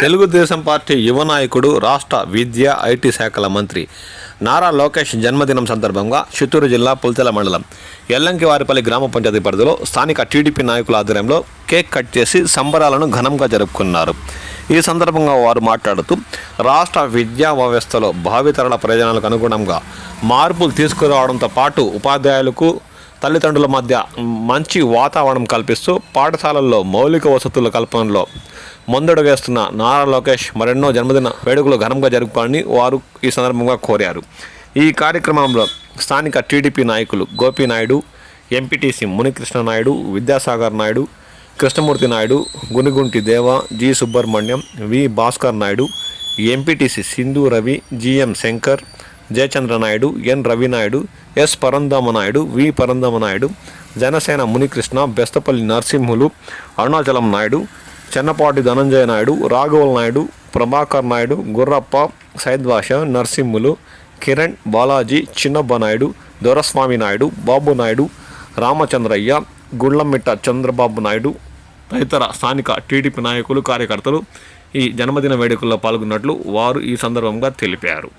Telugu Desam party యువ నాయకుడు రాష్ట్ర విద్యా ఐటీ శాఖల మంత్రి నారా లోకేష్ జన్మదినం సందర్భంగా చిత్తూరు జిల్లా పుల్తెల మండలం ఎల్లంకివారిపల్లి గ్రామ పంచాయతీ పరిధిలో స్థానిక టీడీపీ నాయకుల ఆధ్వర్యంలో కేక్ కట్ చేసి సంబరాలను ఘనంగా జరుపుకున్నారు. ఈ సందర్భంగా వారు మాట్లాడుతూ రాష్ట్ర విద్యా వ్యవస్థలో భావితరాల ప్రయోజనాలకు అనుగుణంగా మార్పులు తీసుకురావడంతో పాటు ఉపాధ్యాయులకు తల్లిదండ్రుల మధ్య మంచి వాతావరణం కల్పిస్తూ పాఠశాలల్లో మౌలిక వసతుల కల్పనలో ముందడు వేస్తున్న నారా లోకేష్ మరెన్నో జన్మదిన వేడుకలు ఘనంగా జరుపుకోవాలని వారు ఈ సందర్భంగా కోరారు. ఈ కార్యక్రమంలో స్థానిక టీడీపీ నాయకులు గోపీనాయుడు, ఎంపీటీసీ మునికృష్ణ నాయుడు, విద్యాసాగర్ నాయుడు, కృష్ణమూర్తి నాయుడు, గునిగుంటి దేవ, జి సుబ్రహ్మణ్యం, వి భాస్కర్ నాయుడు, ఎంపీటీసీ సింధు రవి, జిఎం శంకర్, జయచంద్ర నాయుడు, ఎన్ రవినాయుడు, ఎస్ పరంధామ నాయుడు, వి పరంధామ నాయుడు, జనసేన మునికృష్ణ, బెస్తపల్లి నరసింహులు, అరుణాచలం నాయుడు, చెన్నపాటి ధనంజయ నాయుడు, రాఘవల్ నాయుడు, ప్రభాకర్ నాయుడు, గుర్రప్ప, సైద్వాష, నరసింహులు, కిరణ్, బాలాజీ, చిన్నబ్బ నాయుడు, దొరస్వామి నాయుడు, బాబు నాయుడు, రామచంద్రయ్య, గుళ్ళమిట్ట చంద్రబాబు నాయుడు తదితర స్థానిక టీడీపీ నాయకులు, కార్యకర్తలు ఈ జన్మదిన వేడుకల్లో పాల్గొన్నట్లు వారు ఈ సందర్భంగా తెలిపారు.